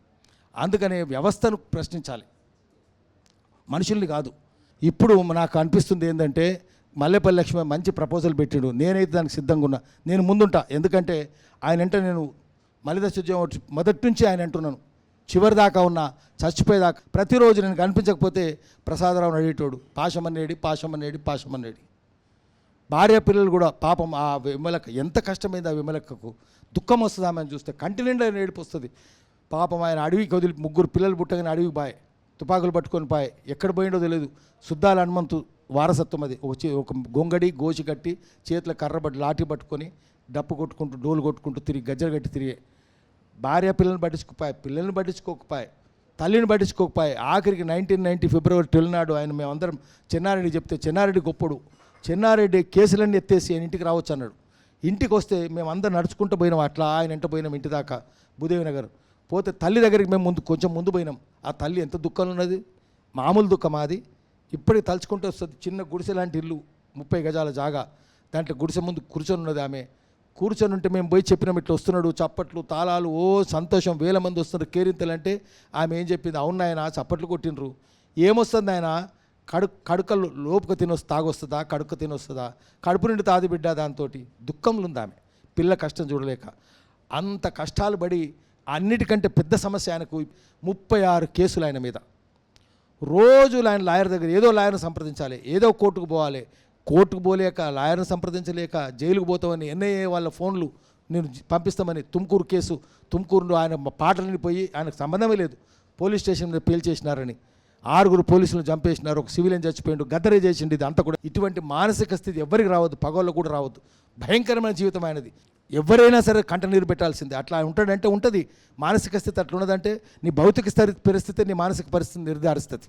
అందుకనే వ్యవస్థను ప్రశ్నించాలి, మనుషుల్ని కాదు. ఇప్పుడు నాకు అనిపిస్తుంది ఏంటంటే, మల్లెపల్లి లక్ష్మి మంచి ప్రపోజల్ పెట్టాడు. నేనైతే దానికి సిద్ధంగా ఉన్నా, నేను ముందుంటా. ఎందుకంటే ఆయన అంటే నేను మలిదశోద్యమం మొదటి నుంచి ఆయన అంటున్నాను, చివరి దాకా ఉన్నా, చచ్చిపోయేదాకా. ప్రతిరోజు నేను కనిపించకపోతే ప్రసాదరావుని అడిగేటోడు, పాశమన్నేడి. భార్య పిల్లలు కూడా పాపం. ఆ విమలక్క ఎంత కష్టమైంది. ఆ విమలక్కకు దుఃఖం వస్తుంది ఆమెను చూస్తే, కంటి నిండా ఏడుపు వస్తుంది. పాపం ఆయన అడవికి వదిలి 3 పిల్లలు పుట్టగానే అడవికి బాయ్, తుపాకులు పట్టుకొని పాయ్. ఎక్కడ పోయిండో తెలియదు. సుద్దాల హనుమంతు వారసత్వం అది. ఒక గొంగడి గోచి కట్టి చేతిలో లాఠీ పట్టుకొని డప్పు కొట్టుకుంటూ, డోలు కొట్టుకుంటూ తిరిగి, గజ్జలు కట్టి తిరిగే. భార్య పిల్లల్ని పట్టించుకోపాయి, పిల్లల్ని పట్టించుకోకపోయి, తల్లిని పట్టించుకోకపోయి. ఆఖరికి 1990 ఫిబ్రవరి 12 నాడు ఆయన మేమందరం చెన్నారెడ్డి చెప్తే, చెన్నారెడ్డి గొప్పడు, చెన్నారెడ్డి కేసులన్నీ ఎత్తేసి ఆయన ఇంటికి రావచ్చు అన్నాడు. ఇంటికి వస్తే మేమందరం నడుచుకుంటూ పోయినాం. అట్లా ఆయన ఎంట పోయినాం ఇంటి దాకా, భూదేవి నగర్. పోతే తల్లి దగ్గరికి మేము కొంచెం ముందు పోయినాం. ఆ తల్లి ఎంత దుఃఖంలో ఉన్నది, మామూలు దుఃఖం అది. ఇప్పటికి తలుచుకుంటూ వస్తుంది. చిన్న గుడిసె లాంటి ఇల్లు, 30 గజాల జాగా, దాంట్లో గుడిసె ముందు కూర్చొని ఉన్నది ఆమె. కూర్చొని ఉంటే మేము పోయి చెప్పినాం, ఇట్లా వస్తున్నాడు, చప్పట్లు తాళాలు, ఓ సంతోషం, 1000 మంది వస్తున్నారు కేరింతలంటే. ఆమె ఏం చెప్పింది, అవును ఆయన చప్పట్లు కొట్టినరు, ఏమొస్తుంది ఆయన, కడుకలు లోపుక తాగొస్తుందా, కడుక తినొస్తుందా, కడుపు నిండి తాది బిడ్డ. దాంతో దుఃఖంలో ఉంది ఆమె, పిల్ల కష్టం చూడలేక. అంత కష్టాలు పడి, అన్నిటికంటే పెద్ద సమస్య ఆయనకు 36 కేసులు ఆయన మీద. రోజు ఆయన లాయర్ దగ్గర, ఏదో లాయర్ని సంప్రదించాలి, ఏదో కోర్టుకు పోవాలి. కోర్టుకు పోలేక, లాయర్ని సంప్రదించలేక, జైలుకు పోతామని ఎన్ఐఏ వాళ్ళ ఫోన్లు నేను పంపిస్తామని. తుమ్కూరు కేసు, తుమ్కూరులో ఆయన పాటలని పోయి, ఆయనకు సంబంధమే లేదు, పోలీస్ స్టేషన్ మీద పేల్చేసినారని 6 పోలీసులు చంపేసినారు, ఒక సివిలియన్ చచ్చిపోయిండు, గద్దరే చేసిండు. ఇది అంతా కూడా ఇటువంటి మానసిక స్థితి ఎవరికి రావద్దు, పగోళ్ళు కూడా రావద్దు. భయంకరమైన జీవితం ఆయనది. ఎవరైనా సరే కంట నీరు పెట్టాల్సిందే. అట్లా ఉంటాడంటే ఉంటుంది. మానసిక స్థితి అట్లా ఉన్నదంటే నీ భౌతిక పరిస్థితి నీ మానసిక పరిస్థితి నిర్ధారిస్తుంది.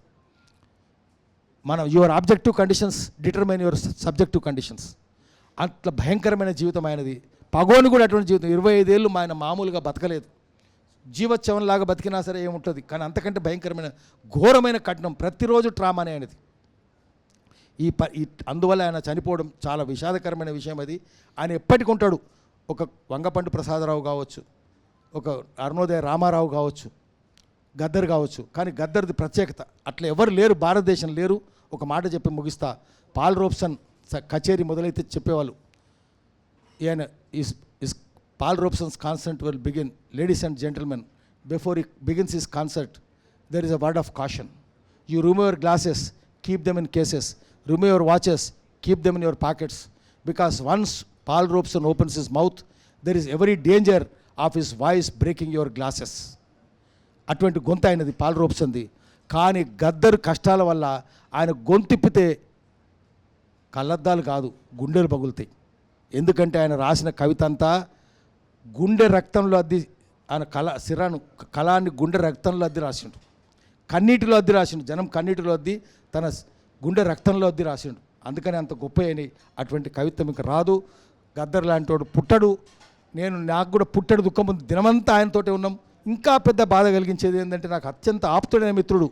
మనం your objective conditions determine your subjective conditions. అట్లా భయంకరమైన జీవితం ఆయనది. పగోని కూడా అటువంటి జీవితం. 25 ఏళ్ళు ఆయన మామూలుగా బతకలేదు, జీవోత్సవంలాగా బతికినా సరే ఏముంటుంది. కానీ అంతకంటే భయంకరమైన ఘోరమైన కఠినం, ప్రతిరోజు ట్రామానే ఆయనది. అందువల్ల ఆయన చనిపోవడం చాలా విషాదకరమైన విషయం అది. ఆయన ఎప్పటికి ఉంటాడు. ఒక వంగపండు ప్రసాదరావు కావచ్చు, ఒక అరుణోదయ రామారావు కావచ్చు, గద్దర్ కావచ్చు. కానీ గద్దర్ది ప్రత్యేకత అట్లా ఎవరు లేరు, భారతదేశం లేరు. ఒక మాట చెప్పి ముగిస్తా. పాల్ రోబ్సన్ కచేరీ మొదలైతే చెప్పేవాళ్ళు, ఈయన is Paul Robeson's concert will begin. Ladies and gentlemen, before he begins his concert, there is a word of caution. You remove your glasses, keep them in cases. Remove your watches, keep them in your pockets. Because once Paul Robeson opens his mouth, there is every danger of his voice breaking your glasses. అటువంటి గొంతు అయినది Paul రోబ్సన్ది. కానీ గద్దర్ కష్టాల వల్ల ఆయన గొంతిప్పితే కళ్ళద్దాలు కాదు, గుండెలు పగులుతాయి. ఎందుకంటే ఆయన రాసిన కవిత అంతా గుండె రక్తంలో అద్ది, ఆయన కళాన్ని గుండె రక్తంలో అద్ది రాసిండు, కన్నీటిలో అద్ది రాసిండు. జనం కన్నీటిలో అద్ది తన గుండె రక్తంలో అద్ది రాసిండు. అందుకని అంత గొప్ప అని అటువంటి కవిత్వం ఇంకా రాదు. గద్దర్ లాంటి వాడు పుట్టడు. నాకు కూడా పుట్టడు దుఃఖం ఉంది. దినమంతా ఆయనతోటే ఉన్నాం. ఇంకా పెద్ద బాధ కలిగించేది ఏంటంటే, నాకు అత్యంత ఆప్తుడైన మిత్రుడు,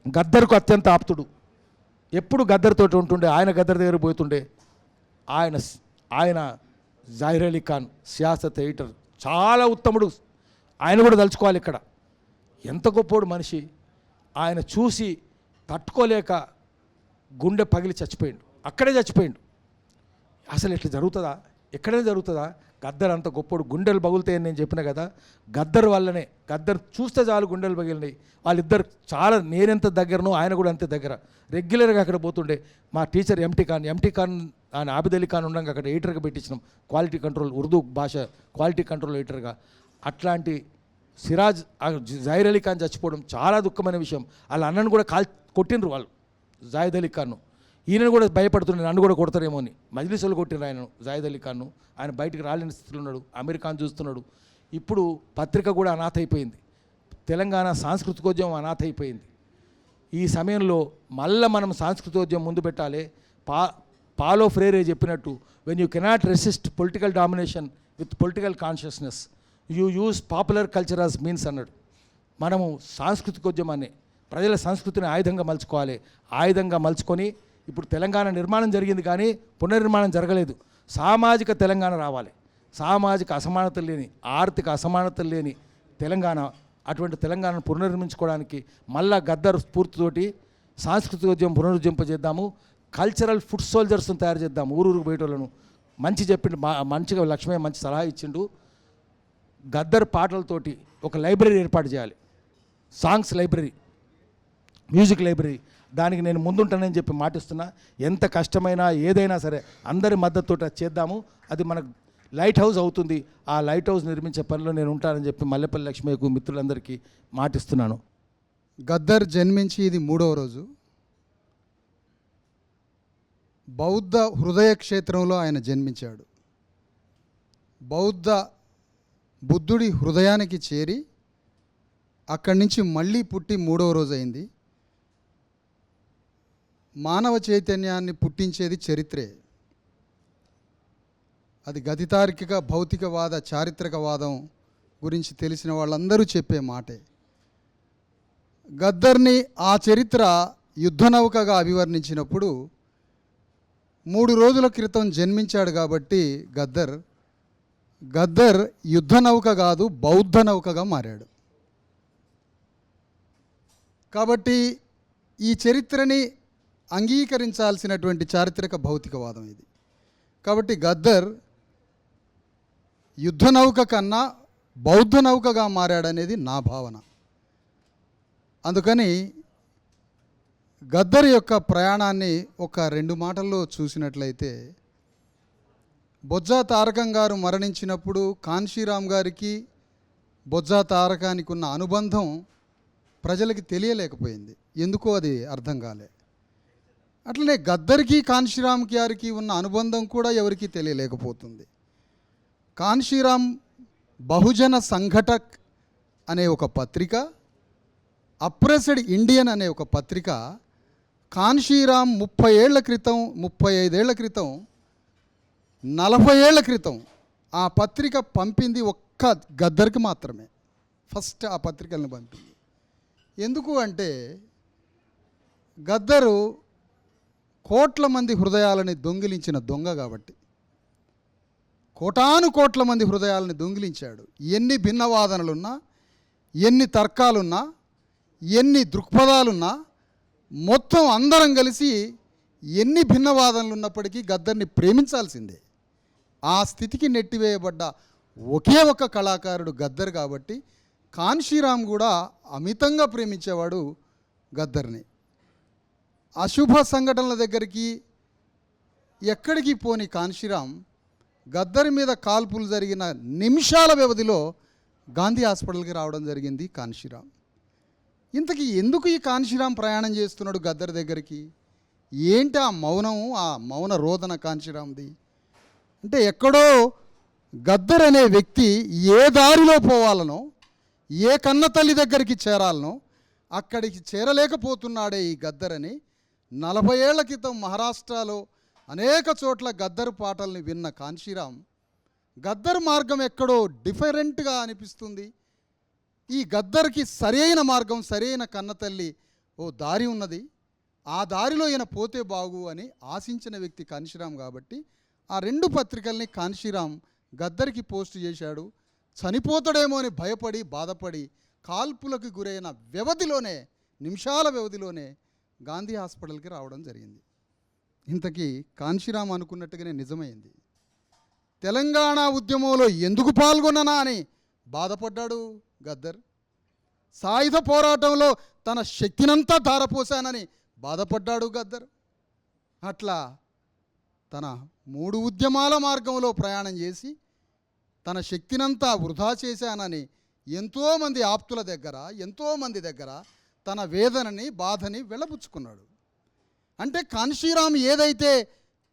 గద్దర్కు అత్యంత ఆప్తుడు, ఎప్పుడు గద్దర్తోటి ఉంటుండే. ఆయన గద్దర్ దగ్గర పోతుండే. ఆయన జాహిర్ అలీ ఖాన్ సియాసత్ ఎడిటర్, చాలా ఉత్తముడు. ఆయన కూడా తలుచుకోవాలి ఇక్కడ. ఎంత గొప్పోడు మనిషి. ఆయన చూసి తట్టుకోలేక గుండె పగిలి చచ్చిపోయిండు. అక్కడే చచ్చిపోయిండు. అసలు ఇట్లా జరుగుతుందా? ఎక్కడైనా జరుగుతుందా? గద్దర్ అంత గొప్పోడు. గుండెలు పగులుతాయని నేను చెప్పిన కదా, గద్దర్ వల్లనే. గద్దర్ చూస్తే చాలు గుండెలు పగిలినాయి. వాళ్ళిద్దరు చాలా, నేనెంత దగ్గరనో ఆయన కూడా అంతే దగ్గర. రెగ్యులర్గా అక్కడ పోతుండే. మా టీచర్ ఎంటీ ఖాన్ ఆయన ఆబిద్ అలీ ఖాన్ ఉండగా అక్కడ ఎడిటర్గా పెట్టించినాం, క్వాలిటీ కంట్రోల్, ఉర్దూ భాష క్వాలిటీ కంట్రోల్ ఎడిటర్గా. అట్లాంటి సిరాజ్ జాహిర్ అలీ ఖాన్ చచ్చిపోవడం చాలా దుఃఖమైన విషయం. వాళ్ళ అన్నను కూడా కొట్టిండ్రు వాళ్ళు, జాహిద్ అలీ ఖాన్ను. ఈయనను కూడా భయపడుతున్నాడు, నన్ను కూడా కొడతారేమో అని. మజ్లిసులు కొట్టినారు ఆయనను, జాహిద్ అలీ ఖాన్ను. ఆయన బయటికి రాలేని స్థితిలో ఉన్నాడు, అమెరికాను చూస్తున్నాడు. ఇప్పుడు పత్రిక కూడా అనాథ అయిపోయింది. తెలంగాణ సాంస్కృతికోద్యమం అనాథ అయిపోయింది. ఈ సమయంలో మళ్ళీ మనం సాంస్కృతికోద్యమం ముందు పెట్టాలి. పాలో ఫ్రేరే చెప్పినట్టు, when you cannot resist political domination with political consciousness, you use popular culture as means అన్నాడు. మనము సాంస్కృతికోద్యమాన్ని, ప్రజల సంస్కృతిని ఆయుధంగా మలుచుకోవాలి. ఆయుధంగా మలుచుకొని ఇప్పుడు తెలంగాణ నిర్మాణం జరిగింది, కానీ పునర్నిర్మాణం జరగలేదు. సామాజిక తెలంగాణ రావాలి. సామాజిక అసమానతలు లేని, ఆర్థిక అసమానతలు లేని తెలంగాణ. అటువంటి తెలంగాణను పునర్నిర్మించుకోవడానికి మళ్ళా గద్దర్ స్ఫూర్తితోటి సాంస్కృతికోద్యమం పునరుజ్జింపజేద్దాము. కల్చరల్ ఫుడ్ సోల్జర్స్ను తయారు చేద్దాం. ఊరూరు బయటోళ్ళను. మంచి చెప్పిండు, మంచిగా లక్ష్మయ్య మంచి సలహా ఇచ్చిండు. గద్దర్ పాటలతోటి ఒక లైబ్రరీ ఏర్పాటు చేయాలి. Songs library, music library. దానికి నేను ముందుంటానని చెప్పి మాటిస్తున్నా. ఎంత కష్టమైనా ఏదైనా సరే అందరి మద్దతుతో చేద్దాము. అది మనకు లైట్ హౌస్ అవుతుంది. ఆ లైట్ హౌస్ నిర్మించే పనిలో నేను ఉంటానని చెప్పి మల్లెపల్లి లక్ష్మయ్యకు, మిత్రులందరికీ మాటిస్తున్నాను. గద్దర్ జన్మించి ఇది 3వ రోజు. బౌద్ధ హృదయ క్షేత్రంలో ఆయన జన్మించాడు. బుద్ధుడి హృదయానికి చేరి అక్కడి నుంచి మళ్ళీ పుట్టి 3వ రోజు అయింది. మానవ చైతన్యాన్ని పుట్టించేది చరిత్రే. అది గతితార్కిక భౌతికవాద చారిత్రకవాదం గురించి తెలిసిన వాళ్ళందరూ చెప్పే మాటే. గద్దర్ని ఆ చరిత్ర యుద్ధనౌకగా అభివర్ణించినప్పుడు 3 రోజుల క్రితం జన్మించాడు కాబట్టి గద్దర్ యుద్ధనౌక కాదు, బౌద్ధ నౌకగా మారాడు. కాబట్టి ఈ చరిత్రని అంగీకరించాల్సినటువంటి చారిత్రక భౌతికవాదం ఇది. కాబట్టి గద్దర్ యుద్ధనౌక కన్నా బౌద్ధ నౌకగా మారాడనేది నా భావన. అందుకని గద్దర్ యొక్క ప్రయాణాన్ని ఒక 2 మాటల్లో చూసినట్లయితే, బొజ్జా తారకం గారు మరణించినప్పుడు కాన్షీరామ్ గారికి బొజ్జా తారకానికి ఉన్న అనుబంధం ప్రజలకి తెలియలేకపోయింది. ఎందుకో అది అర్థం కాలే. అట్లనే గద్దర్కి కాన్షీరామ్ గారికి ఉన్న అనుబంధం కూడా ఎవరికీ తెలియలేకపోతుంది. కాన్షీరామ్ బహుజన సంఘటక్ అనే ఒక పత్రిక, అప్రెస్డ్ ఇండియన్ అనే ఒక పత్రిక కాన్షీరామ్ 30 ఏళ్ల క్రితం, 35 ఏళ్ల క్రితం, 40 ఏళ్ల క్రితం ఆ పత్రిక పంపింది ఒక్క గద్దర్కి మాత్రమే. ఫస్ట్ ఆ పత్రికలను పంపింది. ఎందుకు అంటే గద్దరు కోట్ల మంది హృదయాలని దొంగిలించిన దొంగ కాబట్టి. కోటాను కోట్ల మంది హృదయాలను దొంగిలించాడు. ఎన్ని భిన్నవాదనలున్నా, ఎన్ని తర్కాలున్నా, ఎన్ని దృక్పథాలున్నా, మొత్తం అందరం కలిసి ఎన్ని భిన్నవాదనలు ఉన్నప్పటికీ గద్దర్ని ప్రేమించాల్సిందే. ఆ స్థితికి నెట్టివేయబడ్డ ఒకే ఒక కళాకారుడు గద్దర్ కాబట్టి కాన్షీరామ్ కూడా అమితంగా ప్రేమించేవాడు గద్దర్ని. అశుభ సంఘటనల దగ్గరికి ఎక్కడికి పోని కాన్షీరామ్ గద్దర్ మీద కాల్పులు జరిగిన నిమిషాల వ్యవధిలో గాంధీ హాస్పిటల్కి రావడం జరిగింది కాన్షీరామ్. ఇంతకీ ఎందుకు ఈ కాన్షీరామ్ ప్రయాణం చేస్తున్నాడు గద్దర్ దగ్గరికి? ఏంటి ఆ మౌనం, ఆ మౌన రోదన కాన్షీరామ్ది? అంటే ఎక్కడో గద్దర్ అనే వ్యక్తి ఏ దారిలో పోవాలనో, ఏ కన్న తల్లి దగ్గరికి చేరాలనో అక్కడికి చేరలేకపోతున్నాడే ఈ గద్దర్ అని 40 ఏళ్ల క్రితం మహారాష్ట్రలో అనేక చోట్ల గద్దర్ పాటల్ని విన్న కాన్షీరామ్ గద్దర్ మార్గం ఎక్కడో డిఫరెంట్గా అనిపిస్తుంది, ఈ గద్దర్కి సరైన మార్గం, సరైన కన్నతల్లి ఓ దారి ఉన్నది, ఆ దారిలో ఈయన పోతే బాగు అని ఆశించిన వ్యక్తి కాన్షీరామ్ కాబట్టి ఆ 2 పత్రికల్ని కాన్షీరామ్ గద్దర్కి పోస్ట్ చేశాడు. చనిపోతాడేమో అని భయపడి బాధపడి కాల్పులకు గురైన వ్యవధిలోనే, నిమిషాల వ్యవధిలోనే గాంధీ హాస్పిటల్కి రావడం జరిగింది. ఇంతకీ కాన్షీరామ్ అనుకున్నట్టుగానే నిజమైంది. తెలంగాణ ఉద్యమంలో ఎందుకు పాల్గొన్నానా అని బాధపడ్డాడు గద్దర్. సాయుధ పోరాటంలో తన శక్తినంతా ధారపోశానని బాధపడ్డాడు గద్దర్. అట్లా తన 3 ఉద్యమాల మార్గంలో ప్రయాణం చేసి తన శక్తినంతా వృధా చేశానని ఎంతోమంది ఆప్తుల దగ్గర, ఎంతోమంది దగ్గర తన వేదనని, బాధని వెళ్ళబుచ్చుకున్నాడు. అంటే కాన్షీరామ్ ఏదైతే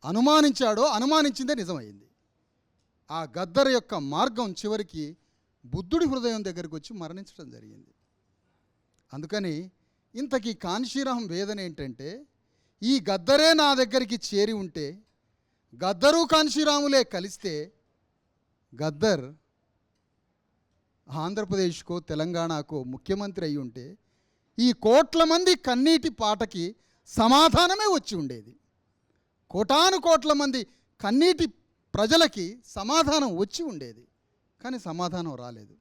అనుమానించాడో అనుమానించిందే నిజమైంది. ఆ గద్దర్ యొక్క మార్గం చివరికి బుద్ధుడి హృదయం దగ్గరికి వచ్చి మరణించడం జరిగింది. అందుకని ఇంతకీ కాన్షీరామ్ వేదన ఏంటంటే, ఈ గద్దరే నా దగ్గరికి చేరి ఉంటే, గద్దరు కాన్షీరాములే కలిస్తే గద్దర్ ఆంధ్రప్రదేశ్కో తెలంగాణకో ముఖ్యమంత్రి అయి ఉంటే ఈ కోట్ల మంది కన్నీటి పాటకి సమాధానమే వచ్చి ఉండేది. కోటాను కోట్ల మంది కన్నీటి ప్రజలకి సమాధానం వచ్చి ఉండేది. కానీ సమాధానం రాలేదు.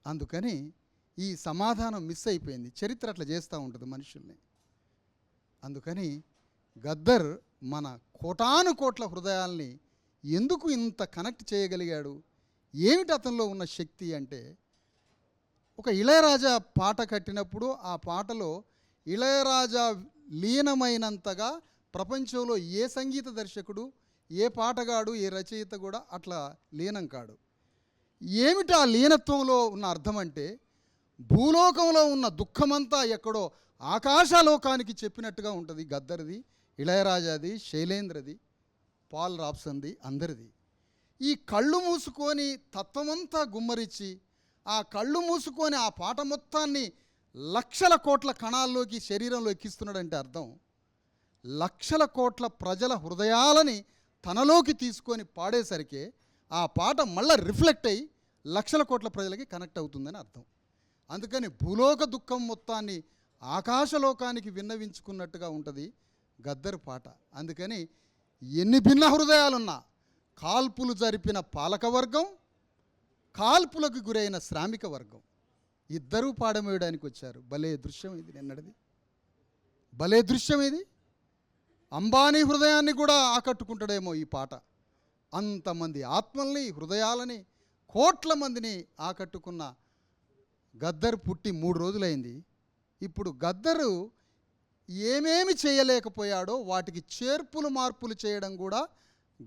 అందుకని ఈ సమాధానం మిస్ అయిపోయింది. చరిత్ర అట్లా చేస్తూ ఉంటుంది మనుషుల్ని. అందుకని గద్దర్ మన కోటాను కోట్ల హృదయాల్ని ఎందుకు ఇంత కనెక్ట్ చేయగలిగాడు? ఏమిటి అతనిలో ఉన్న శక్తి అంటే, ఒక ఇళయరాజా పాట కట్టినప్పుడు ఆ పాటలో ఇళయరాజా లీనమైనంతగా ప్రపంచంలో ఏ సంగీత దర్శకుడు, ఏ పాటగాడు, ఏ రచయిత కూడా అట్లా లీనం కాడు. ఏమిటి ఆ లీనత్వంలో ఉన్న అర్థం అంటే, భూలోకంలో ఉన్న దుఃఖమంతా ఎక్కడో ఆకాశలోకానికి చెప్పినట్టుగా ఉంటుంది గద్దర్ది, ఇళయరాజాది, శైలేంద్రది, పాల్ రాబ్సన్ది, అందరిది. ఈ కళ్ళు మూసుకొని తత్వమంతా గుమ్మరిచ్చి, ఆ కళ్ళు మూసుకొని ఆ పాట మొత్తాన్ని లక్షల కోట్ల కణాల్లోకి శరీరంలో ఎక్కిస్తున్నాడంటే అర్థం, లక్షల కోట్ల ప్రజల హృదయాలని తనలోకి తీసుకొని పాడేసరికి ఆ పాట మళ్ళీ రిఫ్లెక్ట్ అయ్యి లక్షల కోట్ల ప్రజలకి కనెక్ట్ అవుతుందని అర్థం. అందుకని భూలోక దుఃఖం మొత్తాన్ని ఆకాశలోకానికి విన్నవించుకున్నట్టుగా ఉంటుంది గద్దర్ పాట. అందుకని ఎన్ని భిన్న హృదయాలున్నా, కాల్పులు జరిపిన పాలకవర్గం, కాల్పులకు గురైన శ్రామిక వర్గం ఇద్దరూ పాడమేయడానికి వచ్చారు. భలే దృశ్యం ఇది, నిన్నటిది భలే దృశ్యం ఇది. అంబానీ హృదయాన్ని కూడా ఆకట్టుకుంటాడేమో ఈ పాట. అంతమంది ఆత్మల్ని, హృదయాలని, కోట్ల మందిని ఆకట్టుకున్న గద్దర్ పుట్టి 3 రోజులైంది. ఇప్పుడు గద్దరు ఏమేమి చేయలేకపోయాడో వాటికి చేర్పులు మార్పులు చేయడం కూడా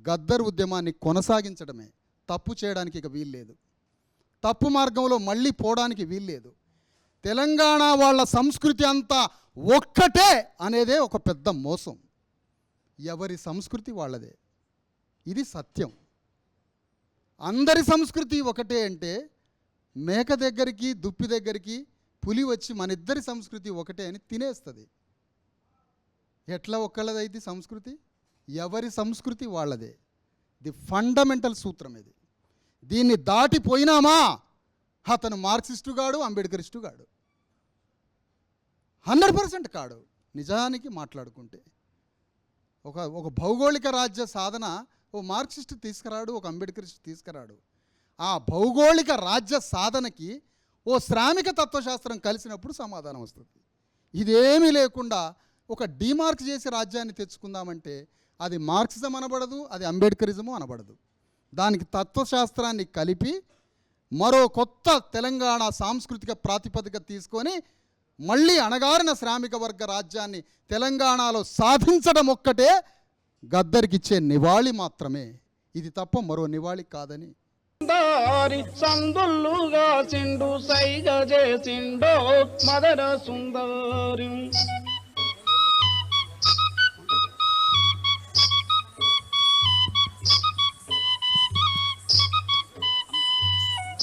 గద్దర్ ఉద్యమాన్ని కొనసాగించడమే. తప్పు చేయడానికి ఇక వీల్లేదు, తప్పు మార్గంలో మళ్ళీ పోవడానికి వీల్లేదు. తెలంగాణ వాళ్ళ సంస్కృతి అంతా ఒక్కటే అనేదే ఒక పెద్ద మోసం. ఎవరి సంస్కృతి వాళ్ళదే, ఇది సత్యం. అందరి సంస్కృతి ఒకటే అంటే మేక దగ్గరికి, దుప్పి దగ్గరికి పులి వచ్చి మన ఇద్దరి సంస్కృతి ఒకటే అని తినేస్తుంది. ఎట్లా ఒక్కళ్ళదైతే సంస్కృతి? ఎవరి సంస్కృతి వాళ్ళదే. ది ఫండమెంటల్ సూత్రం ఇది. దీన్ని దాటిపోయినామా అతను మార్క్సిస్టుగాడు, అంబేద్కరిస్టుగాడు. 100% కాడు. నిజానికి మాట్లాడుకుంటే ఒక భౌగోళిక రాజ్య సాధన ఓ మార్క్సిస్ట్ తీసుకురాడు, ఒక అంబేద్కరిస్ట్ తీసుకురాడు. ఆ భౌగోళిక రాజ్య సాధనకి ఓ శ్రామిక తత్వశాస్త్రం కలిసినప్పుడు సమాధానం వస్తుంది. ఇదేమీ లేకుండా ఒక డిమార్క్ చేసి రాజ్యాన్ని తెచ్చుకుందామంటే అది మార్క్సిజం అనబడదు, అది అంబేద్కరిజము అనబడదు. దానికి తత్వశాస్త్రాన్ని కలిపి మరో కొత్త తెలంగాణ సాంస్కృతిక ప్రాతిపదిక తీసుకొని మళ్ళీ అణగారిన శ్రామిక వర్గ రాజ్యాన్ని తెలంగాణలో సాధించడం ఒక్కటే గద్దరికిచ్చే నివాళి మాత్రమే. ఇది తప్ప మరో నివాళి కాదని దారి సందుల్లుగా సిండు సైగ చేసిండో మదన సుందరి.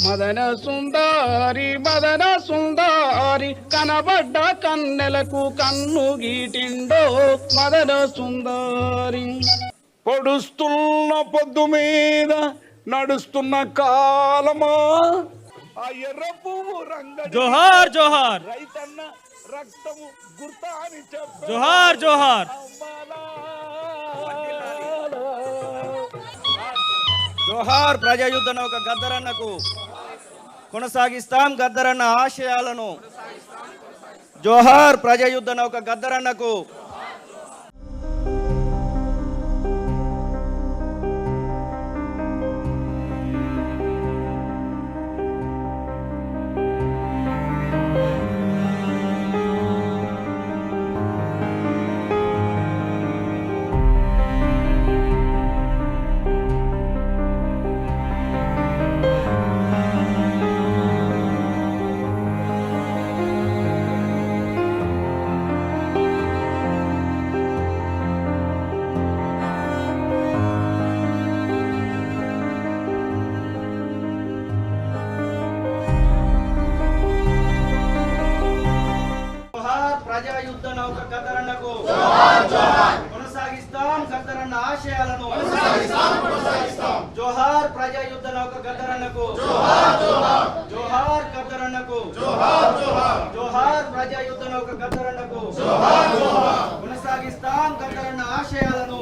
మదన సుందరి మదన సుందరి కనబడ్డ కన్నెలకు కన్ను గీటిండో మదన సుందరి. పొడుస్తున్న పొద్దు మీద నడుస్తున్న కాలమా ఆ ఎర్ర పువ్వు రంగ జోహార్ జోహార్ రైతన్న రక్తము గుర్తా అని చెప్ప జోహార్ జోహార్ జోహార్ ప్రజాయుద్ధ నౌక గద్దరన్నకు కొనసాగిస్తాం గద్దరన్న ఆశయాలను. జోహార్ ప్రజాయుద్ధ నౌక గద్దరన్నకు. ప్రజాయుద్ధ నౌక గద్దరన్నకు కొనసాగిస్తాం గద్దరన్న ఆశయాలను. జోహార్ ప్రజాయుద్ధ నౌక గద్దరన్నకు. జోహార్ గద్దరన్నకు. జోహార్ ప్రజాయుద్ధ నౌక గద్దరన్నకు. కొనసాగిస్తాం గద్దరన్న ఆశయాలను.